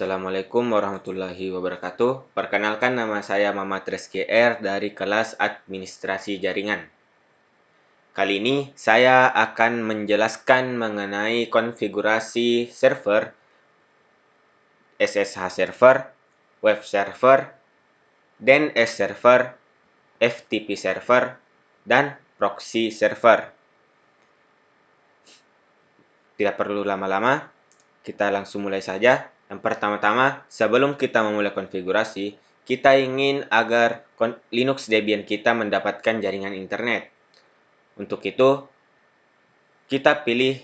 Assalamualaikum warahmatullahi wabarakatuh. Perkenalkan, nama saya Muhammad Rizky R dari kelas Administrasi Jaringan. Kali ini saya akan menjelaskan mengenai konfigurasi server, SSH server, web server, DNS server, FTP server, dan proxy server. Tidak perlu lama-lama, kita langsung mulai saja. Yang pertama-tama, sebelum kita memulai konfigurasi, kita ingin agar Linux Debian kita mendapatkan jaringan internet. Untuk itu, kita pilih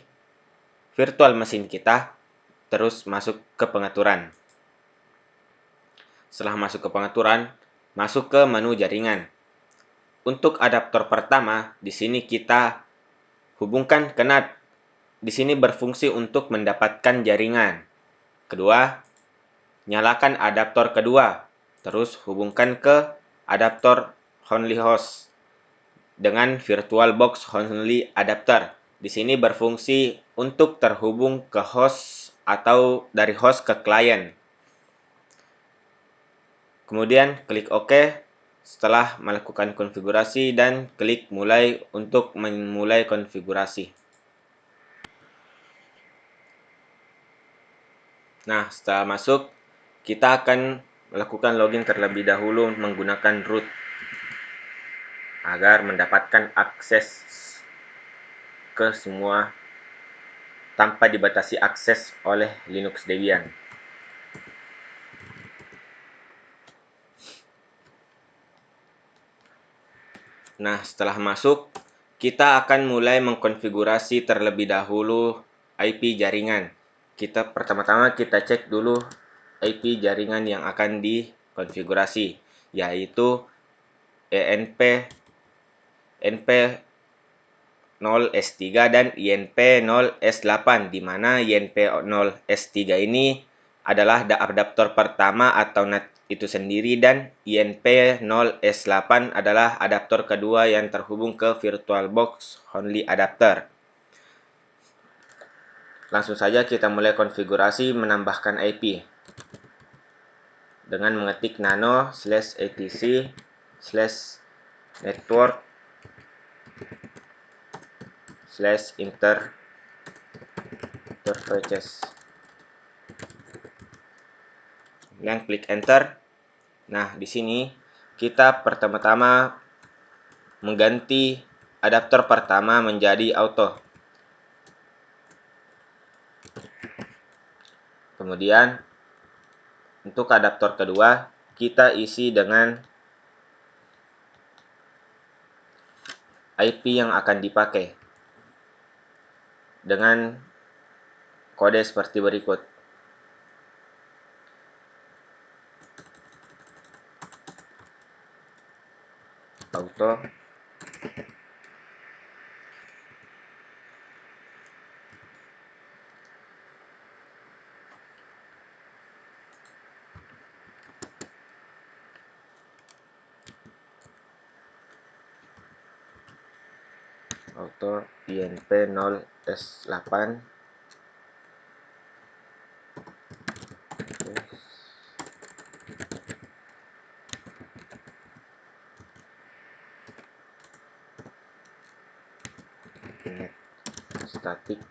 virtual machine kita, terus masuk ke pengaturan. Setelah masuk ke pengaturan, masuk ke menu jaringan. Untuk adaptor pertama, di sini kita hubungkan ke NAT. Di sini berfungsi untuk mendapatkan jaringan. Kedua, nyalakan adaptor kedua, terus hubungkan ke adaptor only host dengan VirtualBox only adapter. Di sini berfungsi untuk terhubung ke host atau dari host ke klien. Kemudian klik OK setelah melakukan konfigurasi dan klik mulai untuk memulai konfigurasi. Nah, setelah masuk, kita akan melakukan login terlebih dahulu menggunakan root agar mendapatkan akses ke semua tanpa dibatasi akses oleh Linux Debian. Nah, setelah masuk, kita akan mulai mengkonfigurasi terlebih dahulu IP jaringan. Pertama-tama kita cek dulu IP jaringan yang akan dikonfigurasi, yaitu ENP, NP0S3 dan INP0S8, di mana INP0S3 ini adalah adaptor pertama atau NAT itu sendiri, dan INP0S8 adalah adaptor kedua yang terhubung ke VirtualBox only adapter. Langsung saja kita mulai konfigurasi menambahkan IP dengan mengetik nano/etc/network/interfaces. Dan klik enter. Nah, di sini kita pertama-tama mengganti adaptor pertama menjadi auto. Kemudian untuk adaptor kedua kita isi dengan IP yang akan dipakai dengan kode seperti berikut. Auto INP0S8 statik,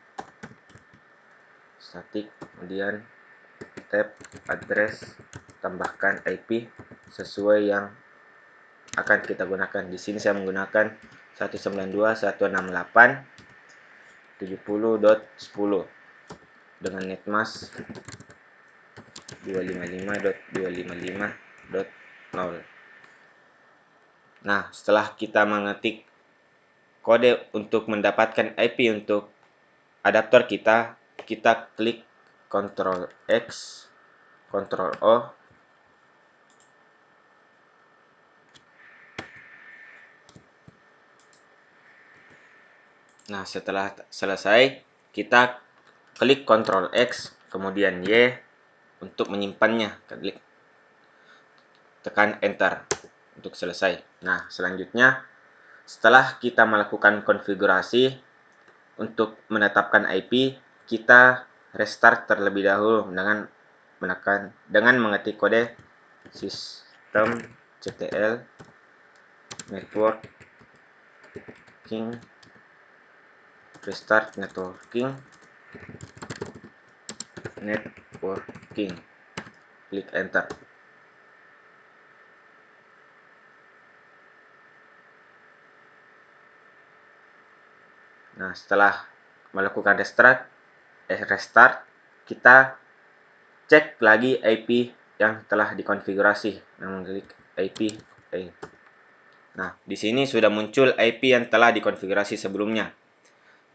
kemudian tab address, tambahkan IP sesuai yang akan kita gunakan. Di sini saya menggunakan 192.168.70.10 dengan netmask 255.255.0. Nah, setelah kita mengetik kode untuk mendapatkan IP untuk adaptor kita, kita klik Ctrl X, Ctrl O. Nah, setelah selesai, kita klik Ctrl X, kemudian Y untuk menyimpannya. Klik, tekan Enter untuk selesai. Nah, selanjutnya, setelah kita melakukan konfigurasi untuk menetapkan IP, kita restart terlebih dahulu dengan dengan mengetik kode systemctl networking restart networking. Klik enter. Nah, setelah melakukan restart, kita cek lagi IP yang telah dikonfigurasi. Klik IP. Nah, di sini sudah muncul IP yang telah dikonfigurasi sebelumnya.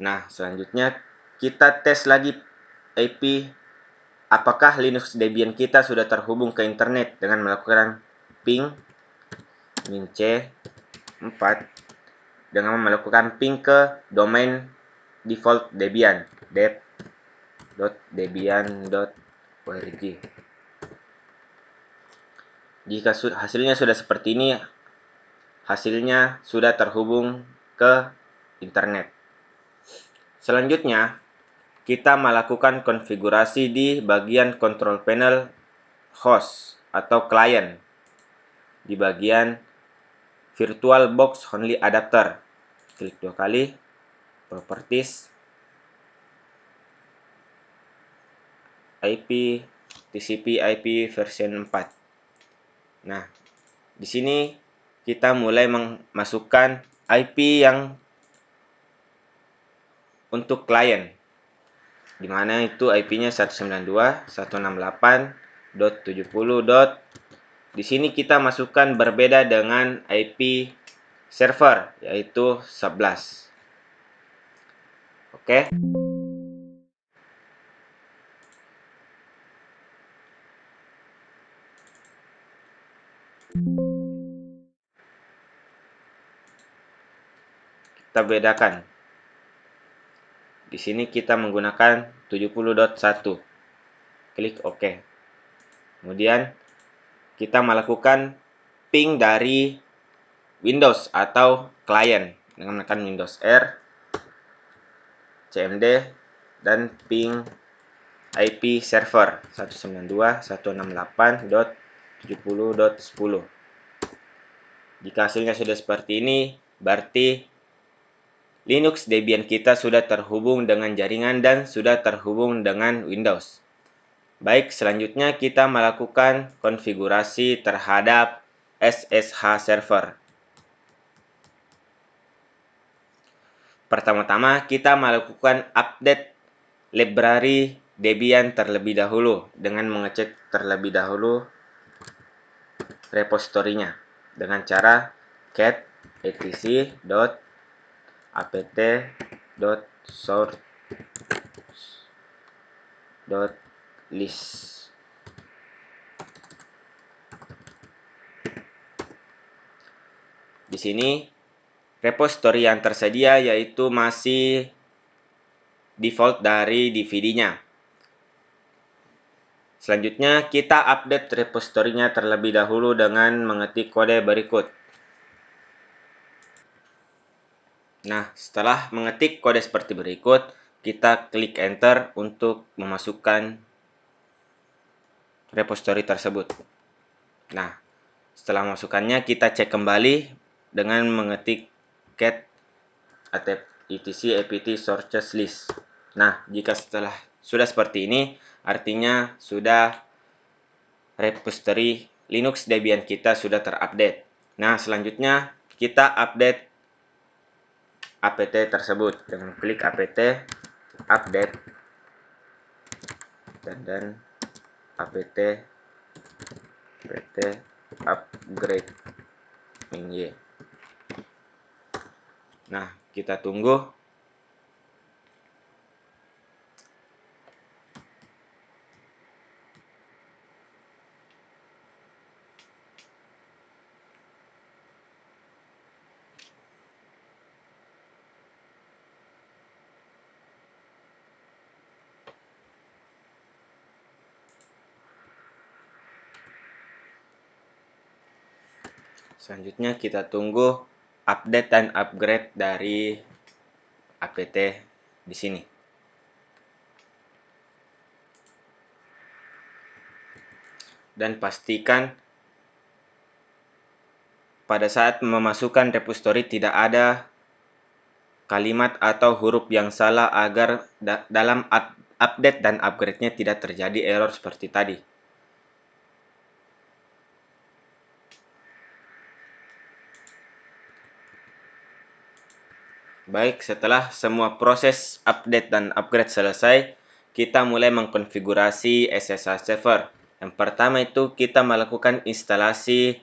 Nah, selanjutnya kita tes lagi IP apakah Linux Debian kita sudah terhubung ke internet dengan melakukan ping -c 4 dengan melakukan ping ke domain default Debian dev.debian.org. Jika hasilnya sudah seperti ini, hasilnya sudah terhubung ke internet. Selanjutnya, kita melakukan konfigurasi di bagian control panel host atau klien di bagian VirtualBox Only Adapter. Klik 2 kali, Properties, IP, TCP/IP version 4. Nah, di sini kita mulai memasukkan IP yang untuk klien, di mana itu IP-nya 192.168.70. Di sini kita masukkan berbeda dengan IP server, yaitu 11. Oke. Kita bedakan. Di sini kita menggunakan 70.1. Klik OK. Kemudian kita melakukan ping dari Windows atau klien dengan menekan Windows R, cmd, dan ping IP server 192.168.70.10. Jika hasilnya sudah seperti ini, berarti Linux Debian kita sudah terhubung dengan jaringan dan sudah terhubung dengan Windows. Baik, selanjutnya kita melakukan konfigurasi terhadap SSH server. Pertama-tama kita melakukan update library Debian terlebih dahulu dengan mengecek terlebih dahulu repositorinya dengan cara cat etc.apt.source.list. Di sini repositori yang tersedia yaitu masih default dari DVD-nya. Selanjutnya kita update repositorinya terlebih dahulu dengan mengetik kode berikut. Nah, setelah mengetik kode seperti berikut, kita klik enter untuk memasukkan repositori tersebut. Nah, setelah memasukkannya kita cek kembali dengan mengetik cat etc apt sources list. Nah, jika sudah seperti ini, artinya sudah repositori Linux Debian kita sudah terupdate. Nah, selanjutnya kita update apt tersebut dengan klik apt update dan apt upgrade -y. Nah, kita tunggu. Selanjutnya kita tunggu update dan upgrade dari apt di sini. dan pastikan pada saat memasukkan repository tidak ada kalimat atau huruf yang salah agar dalam update dan upgrade-nya tidak terjadi error seperti tadi. Baik, setelah semua proses update dan upgrade selesai, kita mulai mengkonfigurasi SSH server. Yang pertama itu kita melakukan instalasi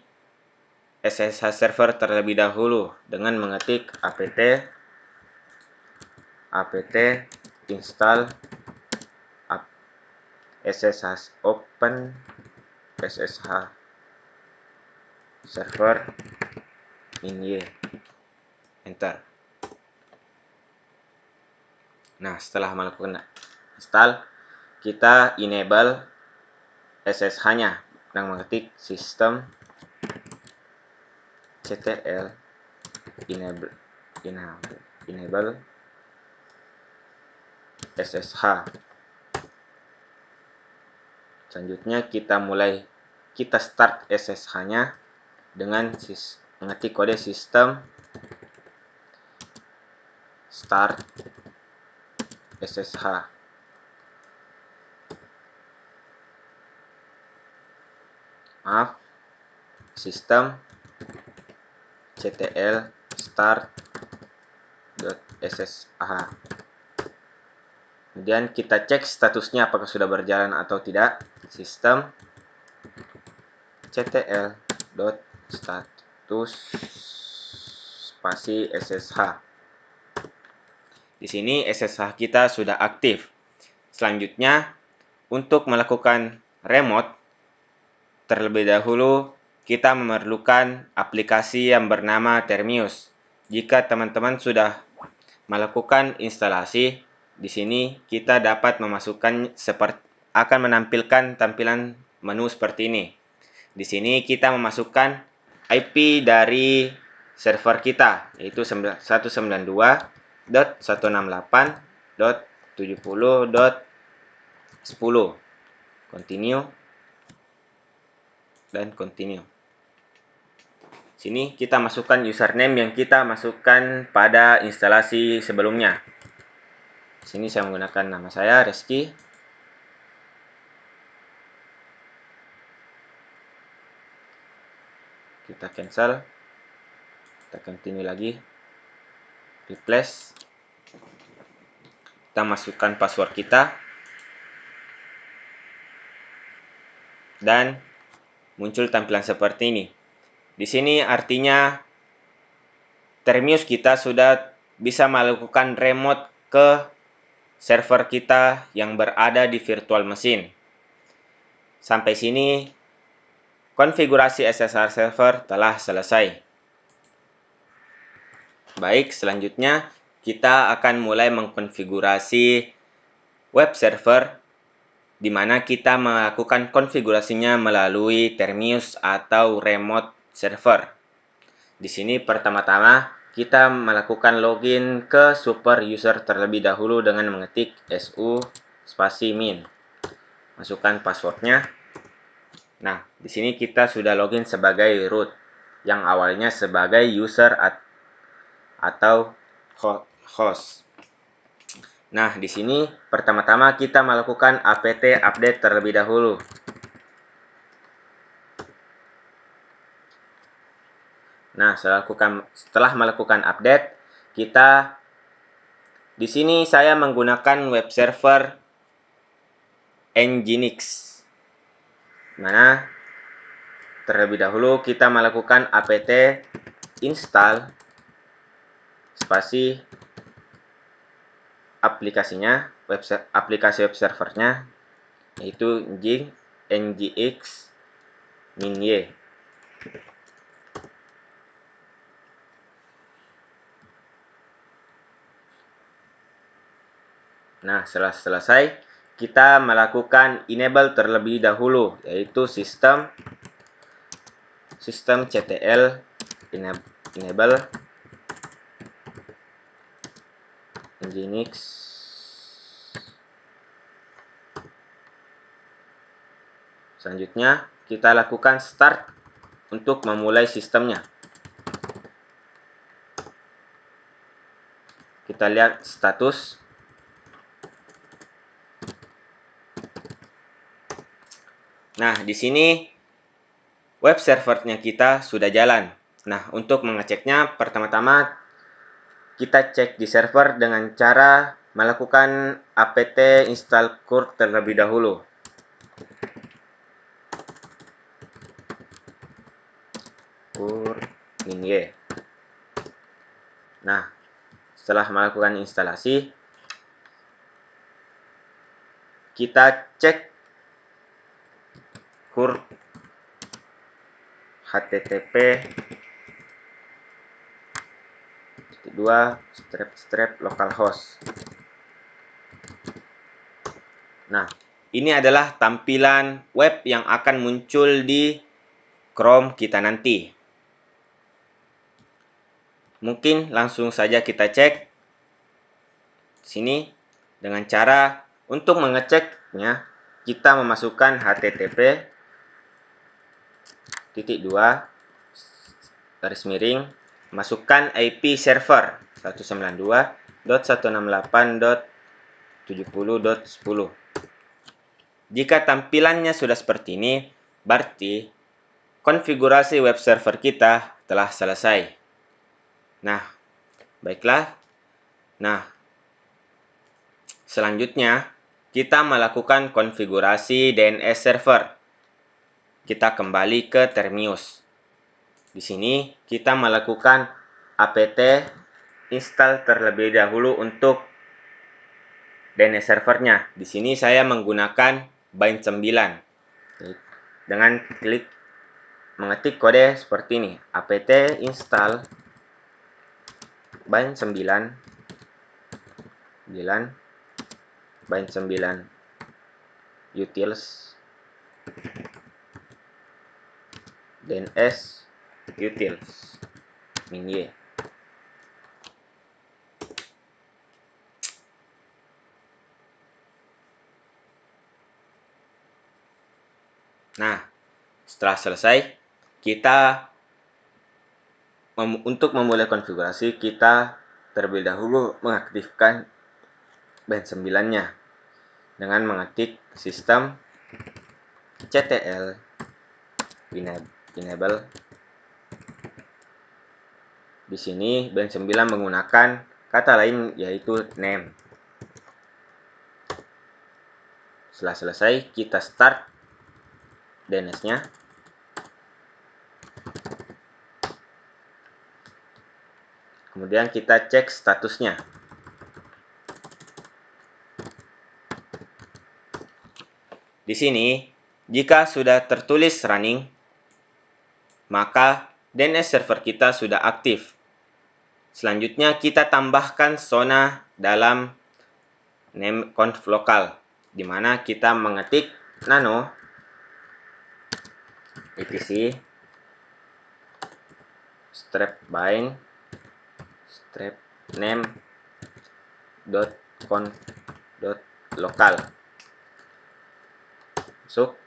SSH server terlebih dahulu dengan mengetik apt install SSH open SSH server min enter. Nah, setelah melakukan install, kita enable SSH-nya dengan mengetik system ctl enable SSH. Selanjutnya kita start SSH-nya dengan mengetik kode system start SSH. System ctl start.ssh. Kemudian kita cek statusnya apakah sudah berjalan atau tidak. System ctl.status spasi ssh. Di sini SSH kita sudah aktif. Selanjutnya, untuk melakukan remote, terlebih dahulu kita memerlukan aplikasi yang bernama Termius. Jika teman-teman sudah melakukan instalasi, di sini kita dapat akan menampilkan tampilan menu seperti ini. Di sini kita memasukkan IP dari server kita, yaitu 192.168.70.10. Continue dan continue. Sini kita masukkan username yang kita masukkan pada instalasi sebelumnya. Sini saya menggunakan nama saya Reski. Kita cancel. Kita continue lagi. Replace. Kita masukkan password kita. Dan muncul tampilan seperti ini. Di sini artinya Termius kita sudah bisa melakukan remote ke server kita yang berada di virtual machine. Sampai sini konfigurasi SSH server telah selesai. Baik, selanjutnya kita akan mulai mengkonfigurasi web server di mana kita melakukan konfigurasinya melalui Termius atau remote server. Di sini pertama-tama kita melakukan login ke super user terlebih dahulu dengan mengetik su spasi min. Masukkan passwordnya. Nah, di sini kita sudah login sebagai root yang awalnya sebagai user atau host. Nah, di sini pertama-tama kita melakukan apt update terlebih dahulu. Nah, setelah melakukan update, di sini saya menggunakan web server Nginx. Mana terlebih dahulu kita melakukan apt install spasi aplikasinya, aplikasi web servernya, yaitu Nginx min y. Nah, setelah selesai, kita melakukan enable terlebih dahulu, yaitu sistem ctl enable Nginx selanjutnya kita lakukan start untuk memulai sistemnya. Kita lihat status. Nah, di sini web servernya kita sudah jalan. Nah, untuk mengeceknya, pertama-tama kita cek di server dengan cara melakukan apt install curl terlebih dahulu. Curl min-y. Nah, setelah melakukan instalasi, kita cek curl http //localhost. Nah, ini adalah tampilan web yang akan muncul di Chrome kita nanti. Mungkin langsung saja kita cek sini dengan cara untuk mengeceknya kita memasukkan http masukkan IP server 192.168.70.10. Jika tampilannya sudah seperti ini, berarti konfigurasi web server kita telah selesai. Nah, baiklah. Nah, selanjutnya kita melakukan konfigurasi DNS server. Kita kembali ke Termius. Di sini kita melakukan apt install terlebih dahulu untuk DNS servernya. Di sini saya menggunakan bind 9. Dengan mengetik kode seperti ini, apt install bind 9 bind 9 utils DNS utils min-y. Nah, setelah selesai, kita untuk memulai konfigurasi, kita terlebih dahulu mengaktifkan bind 9-nya dengan mengetik sistem ctl enable. Di sini bind 9 menggunakan kata lain yaitu name. Setelah selesai, kita start DNS-nya. Kemudian kita cek statusnya. Di sini, jika sudah tertulis running, maka DNS server kita sudah aktif. Selanjutnya kita tambahkan zona dalam name conf lokal, di mana kita mengetik nano etc strap bind strap name .conf .local. Masuk.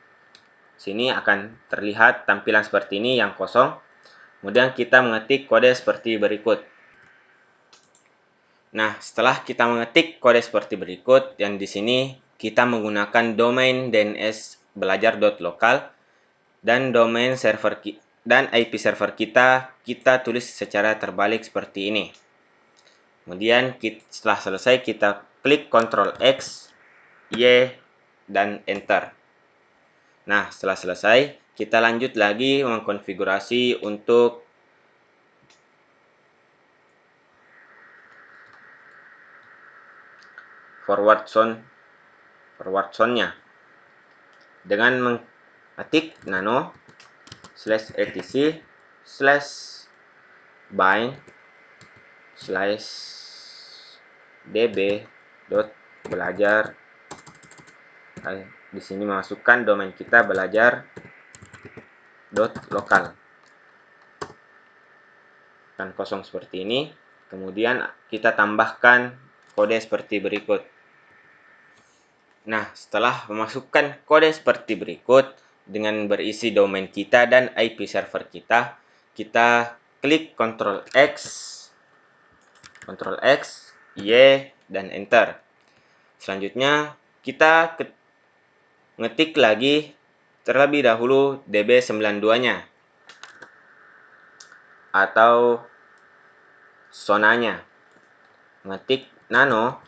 Sini akan terlihat tampilan seperti ini yang kosong. Kemudian kita mengetik kode seperti berikut. Nah, setelah kita mengetik kode seperti berikut, yang di sini kita menggunakan domain DNS belajar.local dan domain server dan IP server kita tulis secara terbalik seperti ini. Kemudian setelah selesai kita klik Ctrl X, Y, dan Enter. Nah, setelah selesai, kita lanjut lagi mengkonfigurasi untuk forward zone-nya dengan mengetik nano /etc /bind /db.belajar. Di sini masukkan domain kita belajar.local. Dan kosong seperti ini. Kemudian kita tambahkan kode seperti berikut. Nah, setelah memasukkan kode seperti berikut, dengan berisi domain kita dan IP server kita, kita klik Ctrl X, Y, dan Enter. Selanjutnya, kita ngetik lagi terlebih dahulu DB92-nya atau zonanya. Ngetik nano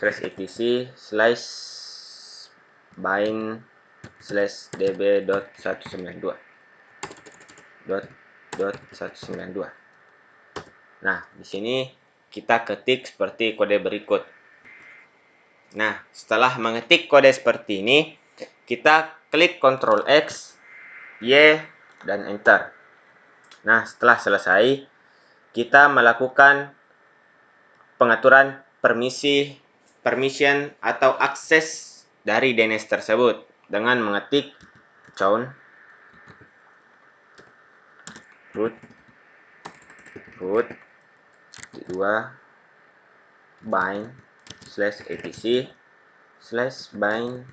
/etc/bind/db.192. Nah, di sini kita ketik seperti kode berikut. Nah, setelah mengetik kode seperti ini, kita klik Ctrl X, Y, dan Enter. Nah, setelah selesai, kita melakukan pengaturan permission atau akses dari DNS tersebut dengan mengetik chown root 2 bind/etc/bind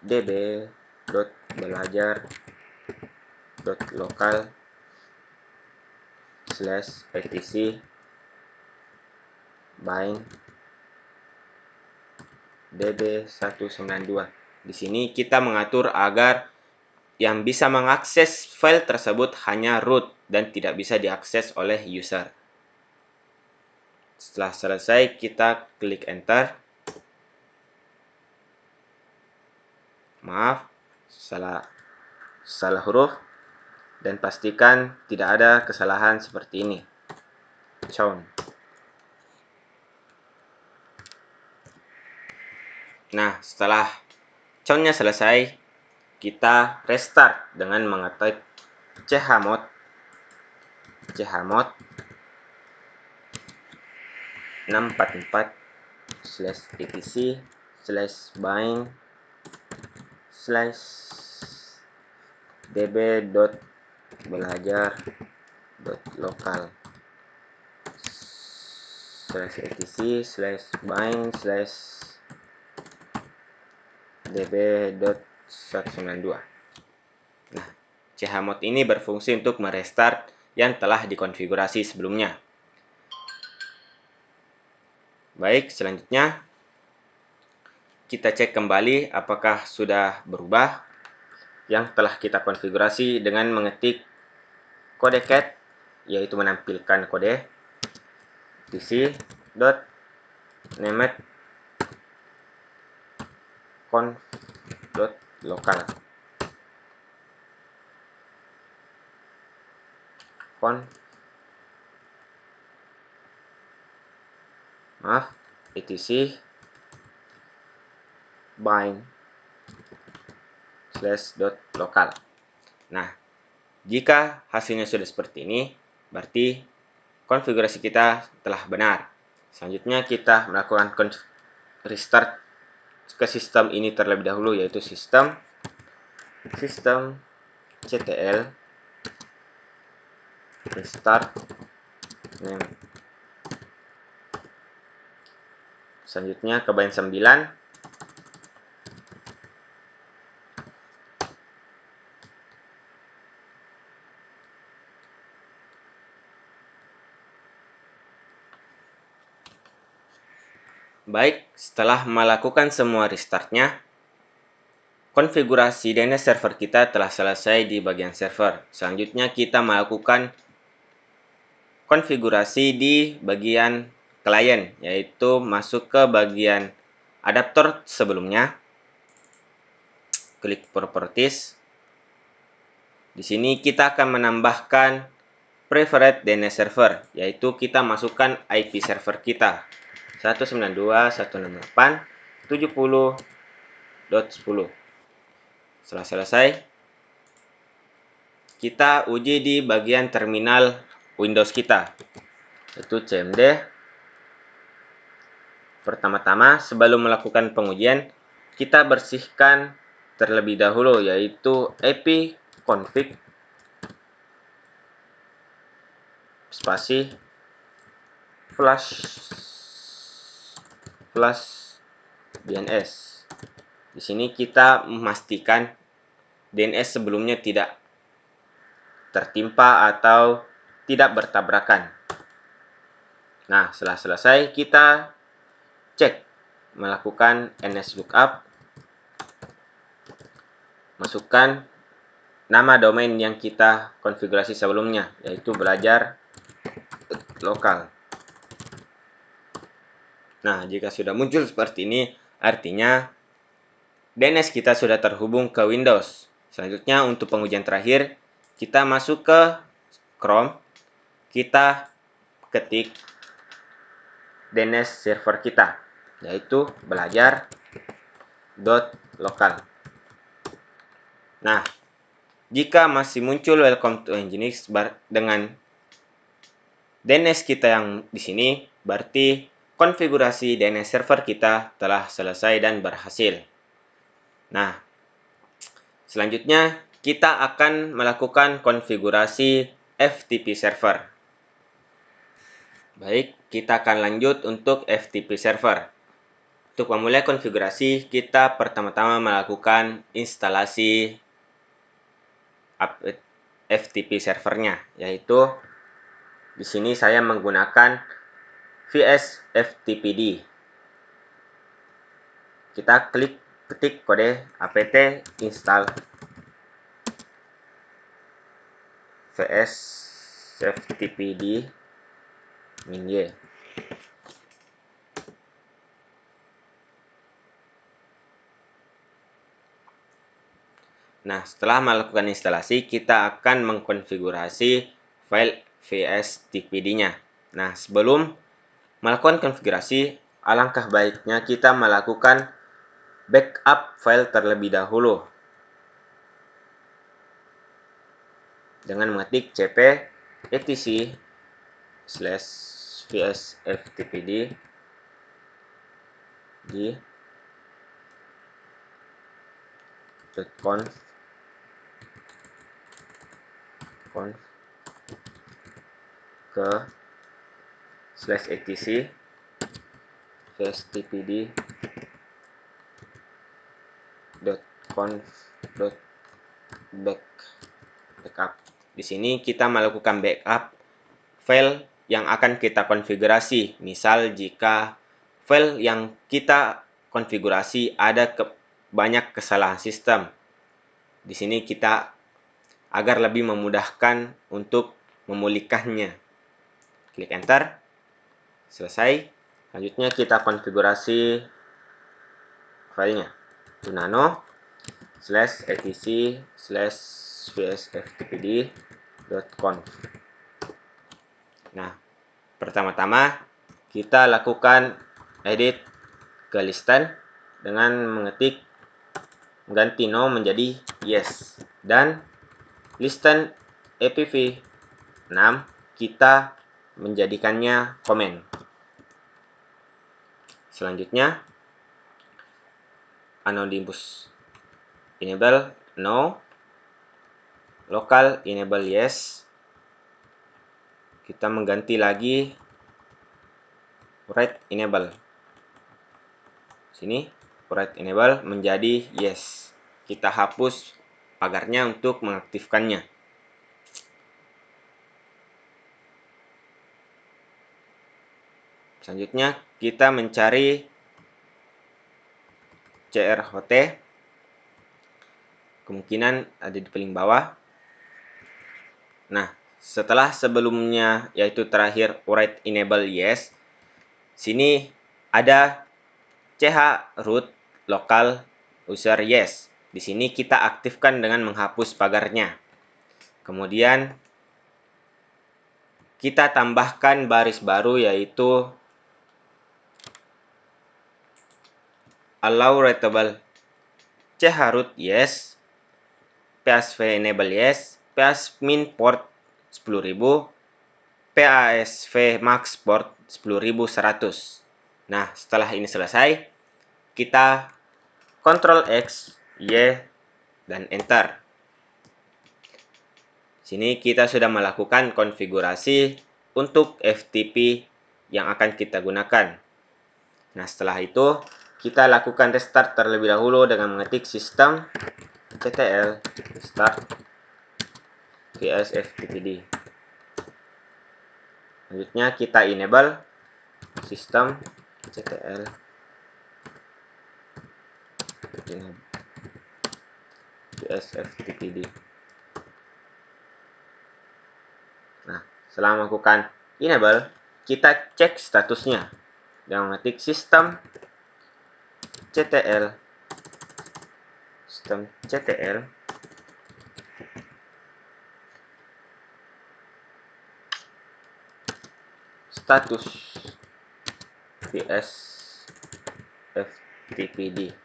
db.belajar.local/etc bind db192. Di sini kita mengatur agar yang bisa mengakses file tersebut hanya root dan tidak bisa diakses oleh user. Setelah selesai, kita klik Enter. Maaf, salah huruf, dan pastikan tidak ada kesalahan seperti ini. Chown. Nah, setelah chownnya selesai, kita restart dengan mengetik chmod //db.belajar.local/etc/bind/db.192. Nah, chmod ini berfungsi untuk merestart yang telah dikonfigurasi sebelumnya. Baik, selanjutnya kita cek kembali apakah sudah berubah yang telah kita konfigurasi dengan mengetik kode cat, yaitu menampilkan kode pc.named conf.local etc bind/local. Nah, jika hasilnya sudah seperti ini, berarti konfigurasi kita telah benar. Selanjutnya kita melakukan restart ke sistem ini terlebih dahulu, yaitu sistem ctl restart name. Selanjutnya ke bind 9. Baik, setelah melakukan semua restartnya, konfigurasi DNS server kita telah selesai di bagian server. Selanjutnya kita melakukan konfigurasi di bagian klien, yaitu masuk ke bagian adaptor sebelumnya. Klik Properties. Di sini kita akan menambahkan preferred DNS server, yaitu kita masukkan IP server kita 192.168.70.10. Setelah selesai, kita uji di bagian terminal Windows kita, yaitu cmd. Pertama-tama, sebelum melakukan pengujian, kita bersihkan terlebih dahulu, yaitu ipconfig spasi flush DNS. Di sini kita memastikan DNS sebelumnya tidak tertimpa atau tidak bertabrakan. Nah, setelah selesai kita cek melakukan NSLookup, masukkan nama domain yang kita konfigurasi sebelumnya, yaitu belajar lokal. Nah, jika sudah muncul seperti ini, artinya DNS kita sudah terhubung ke Windows. Selanjutnya, untuk pengujian terakhir, kita masuk ke Chrome, kita ketik DNS server kita, yaitu belajar.local. Nah, jika masih muncul welcome to Nginx dengan DNS kita yang di sini, berarti konfigurasi DNS server kita telah selesai dan berhasil. Nah, selanjutnya kita akan melakukan konfigurasi FTP server. Baik, kita akan lanjut untuk FTP server. Untuk memulai konfigurasi, kita pertama-tama melakukan instalasi FTP servernya, yaitu di sini saya menggunakan VS FTPD. Kita ketik kode apt install VS FTPD -y. Nah, setelah melakukan instalasi, kita akan mengkonfigurasi file VSTPD-nya. Nah, sebelum melakukan konfigurasi, alangkah baiknya kita melakukan backup file terlebih dahulu dengan mengetik cp etc/vsftpd di .conf ke /etc vstpd.conf.backup. Di sini kita melakukan backup file yang akan kita konfigurasi. Misal jika file yang kita konfigurasi ada banyak kesalahan sistem. Di sini kita agar lebih memudahkan untuk memulihkannya. Klik enter. Selesai. Selanjutnya kita konfigurasi filenya. nano/etc/vsftpd.conf. Nah, pertama-tama kita lakukan edit ke listen dengan mengganti no menjadi yes, dan listen epv6 kita menjadikannya komen. Selanjutnya anonymous enable no, local enable yes. Kita mengganti lagi write enable. Sini write enable menjadi yes. Kita hapus pagarnya untuk mengaktifkannya. Selanjutnya kita mencari CRHT, kemungkinan ada di paling bawah. Nah, setelah sebelumnya yaitu terakhir write enable yes, sini ada chroot local user yes. Di sini kita aktifkan dengan menghapus pagarnya. Kemudian kita tambahkan baris baru yaitu allow writable chroot yes, PASV enable yes, PASmin port 10.000, PASV max port 10.100. Nah, setelah ini selesai, kita Ctrl X, Y, dan Enter. Sini kita sudah melakukan konfigurasi untuk FTP yang akan kita gunakan. Nah, setelah itu kita lakukan restart terlebih dahulu dengan mengetik systemctl start vs ftpd. Selanjutnya kita enable systemctl vs ftpd. Nah, setelah melakukan enable, kita cek statusnya dengan mengetik systemctl status vs ftpd.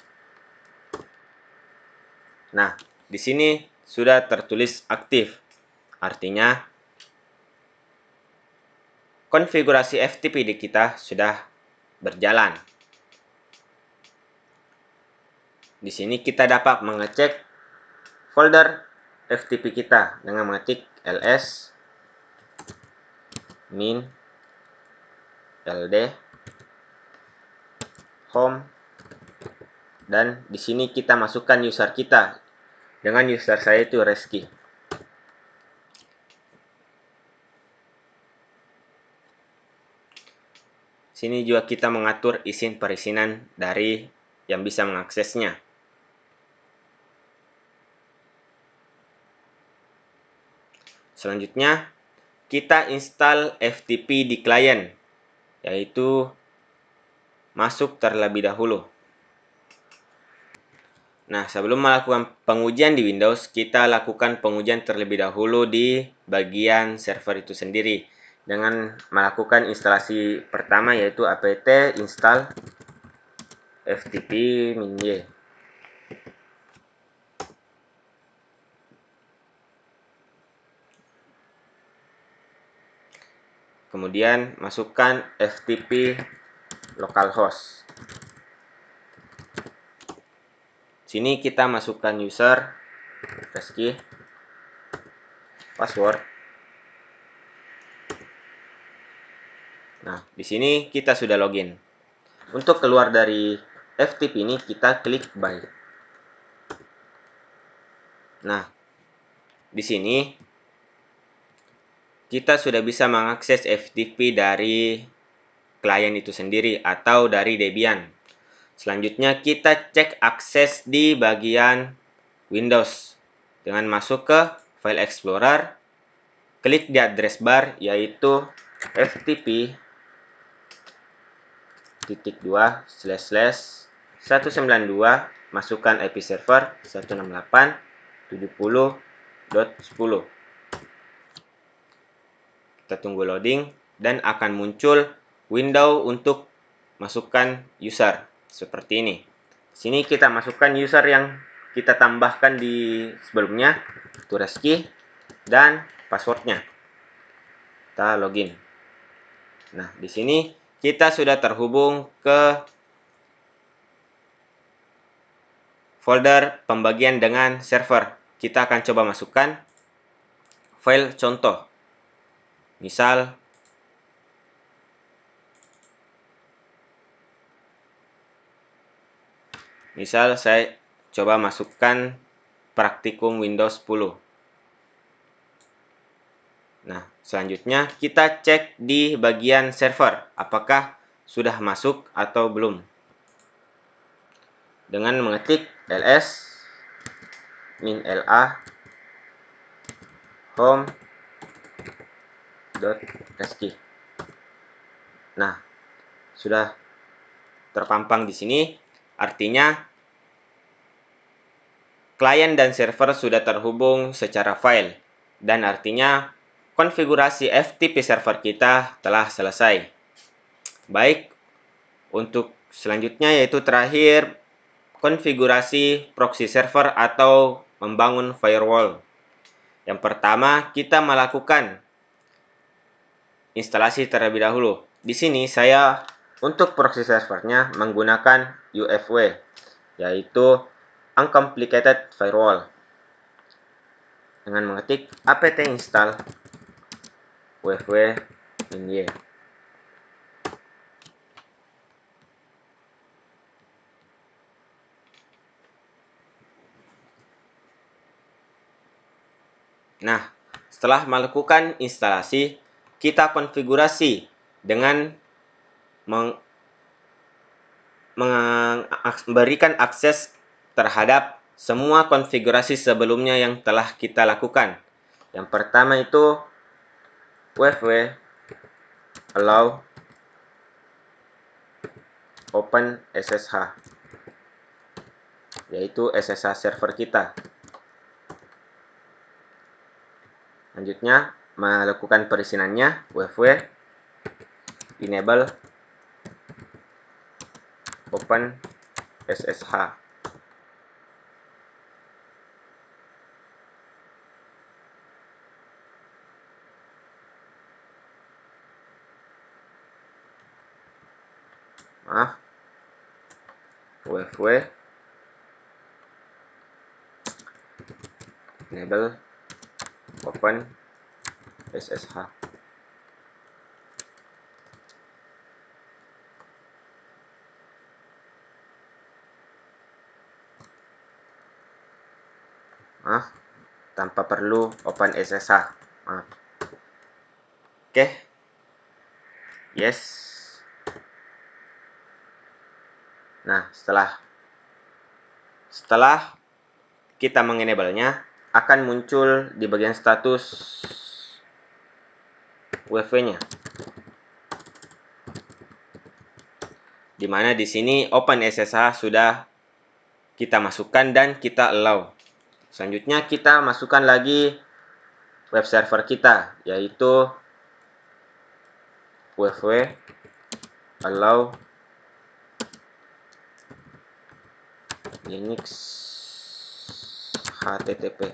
Nah, di sini sudah tertulis aktif. Artinya konfigurasi ftpd kita sudah berjalan. Di sini kita dapat mengecek folder FTP kita dengan mengetik ls min ld home, dan di sini kita masukkan user kita. Dengan user saya itu Reski. Sini juga kita mengatur izin perizinan dari yang bisa mengaksesnya. Selanjutnya, kita install FTP di klien, yaitu masuk terlebih dahulu. Nah, sebelum melakukan pengujian di Windows, kita lakukan pengujian terlebih dahulu di bagian server itu sendiri dengan melakukan instalasi pertama, yaitu apt install ftp-y. Kemudian masukkan ftp localhost. Sini kita masukkan user, Reski, password. Nah, di sini kita sudah login. Untuk keluar dari FTP ini kita klik buy. Nah, di sini kita sudah bisa mengakses FTP dari klien itu sendiri atau dari Debian. Selanjutnya kita cek akses di bagian Windows dengan masuk ke File Explorer, klik di address bar yaitu ftp://192, masukkan IP server 168.70.10. Kita tunggu loading dan akan muncul window untuk masukkan user seperti ini. Sini kita masukkan user yang kita tambahkan di sebelumnya, itu Reski, dan passwordnya. Kita login. Nah, di sini kita sudah terhubung ke folder pembagian dengan server. Kita akan coba masukkan file contoh. Misal saya coba masukkan praktikum Windows 10. Nah, selanjutnya kita cek di bagian server apakah sudah masuk atau belum. Dengan mengetik ls min la home.reski. Nah, sudah terpampang di sini. Artinya klien dan server sudah terhubung secara file, dan artinya konfigurasi FTP server kita telah selesai. Baik, untuk selanjutnya yaitu terakhir konfigurasi proxy server atau membangun firewall. Yang pertama, kita melakukan instalasi terlebih dahulu. Di sini saya untuk proxy servernya menggunakan UFW, yaitu Uncomplicated Firewall. Dengan mengetik apt install UFW-y. Nah, setelah melakukan instalasi, kita konfigurasi dengan memberikan akses terhadap semua konfigurasi sebelumnya yang telah kita lakukan. Yang pertama itu wv allow open SSH, yaitu SSH server kita. Selanjutnya, melakukan perizinannya wv enable open SSH. wv enable open SSH. Tanpa perlu open SSH. Oke. Yes. Nah, setelah kita mengenable-nya, akan muncul di bagian status wv-nya. Di mana di sini open SSH sudah kita masukkan dan kita allow. Selanjutnya kita masukkan lagi web server kita, yaitu wv allow linux http.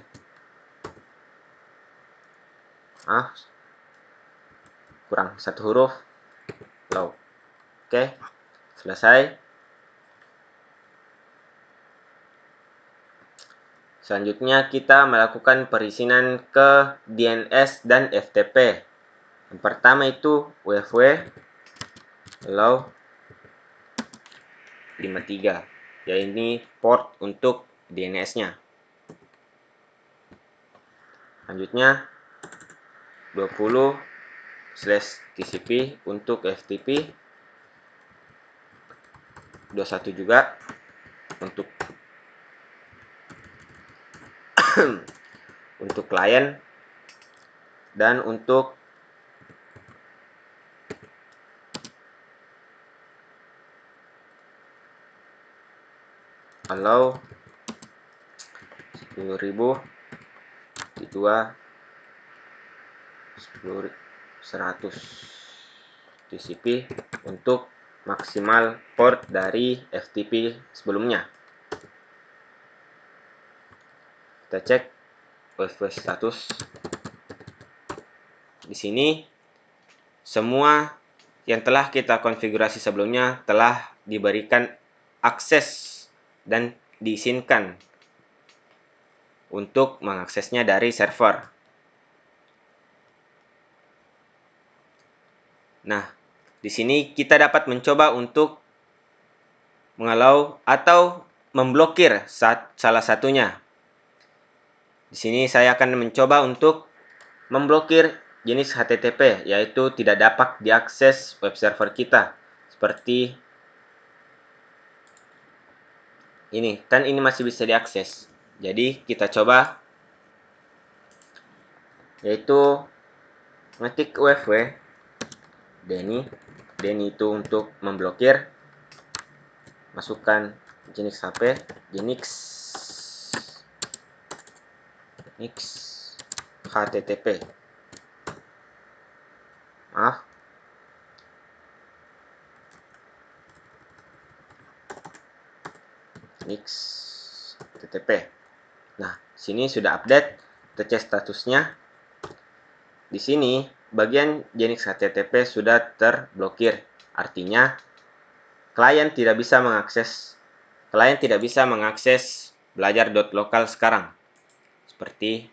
Kurang satu huruf, allow. Oke, selesai. Selanjutnya kita melakukan perizinan ke DNS dan FTP. Yang pertama itu wv allow 53, ya ini port untuk DNS-nya. Selanjutnya 20/TCP untuk FTP, 21 juga untuk untuk klien, dan untuk allow 10.000 di 100 TCP untuk maksimal port dari FTP sebelumnya. Kita cek wv status. Di sini semua yang telah kita konfigurasi sebelumnya telah diberikan akses dan diizinkan untuk mengaksesnya dari server. Nah, di sini kita dapat mencoba untuk mengalau atau memblokir salah satunya. Di sini saya akan mencoba untuk memblokir jenis HTTP, yaitu tidak dapat diakses web server kita. Seperti ini, kan ini masih bisa diakses. Jadi kita coba, yaitu ngetik wv Denny itu untuk memblokir. Masukkan jenis HP, Linux HTTP. Linux HTTP. Nah, sini sudah update. Kita cek statusnya. Di sini bagian jenis HTTP sudah terblokir. Artinya klien tidak bisa mengakses belajar.lokal sekarang. Seperti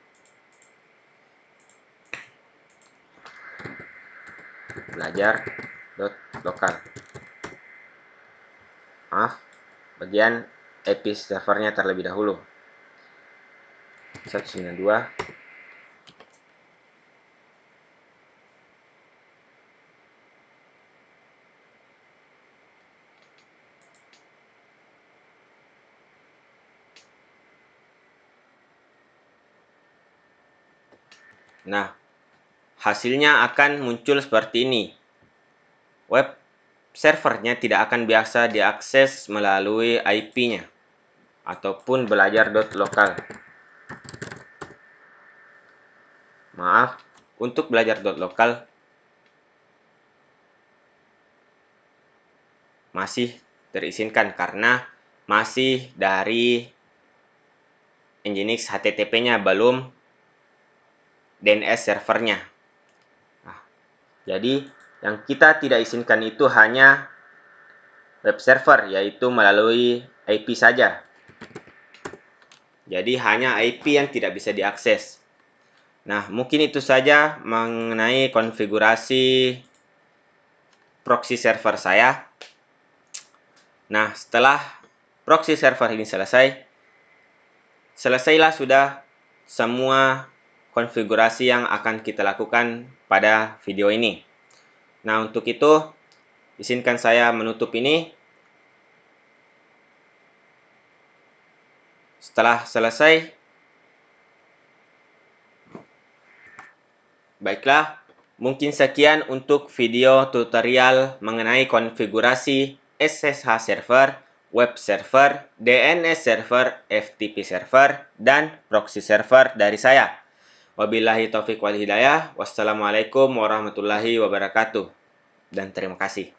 belajar.lokal. Bagian IP servernya terlebih dahulu. 192 Nah, hasilnya akan muncul seperti ini. Web servernya tidak akan biasa diakses melalui IP-nya ataupun belajar.lokal. Maaf, untuk belajar.lokal masih terizinkan karena masih dari Nginx HTTP-nya, belum DNS servernya. Nah, jadi yang kita tidak izinkan itu hanya web server, yaitu melalui IP saja. Jadi hanya IP yang tidak bisa diakses. Nah, mungkin itu saja mengenai konfigurasi proxy server saya. Nah, setelah proxy server ini selesailah sudah semua konfigurasi yang akan kita lakukan pada video ini. Nah, untuk itu, izinkan saya menutup ini. Setelah selesai, baiklah, mungkin sekian untuk video tutorial mengenai konfigurasi SSH server, web server, DNS server, FTP server, dan proxy server dari saya. Wabillahi taufiq wal hidayah. Wassalamualaikum warahmatullahi wabarakatuh. Dan terima kasih.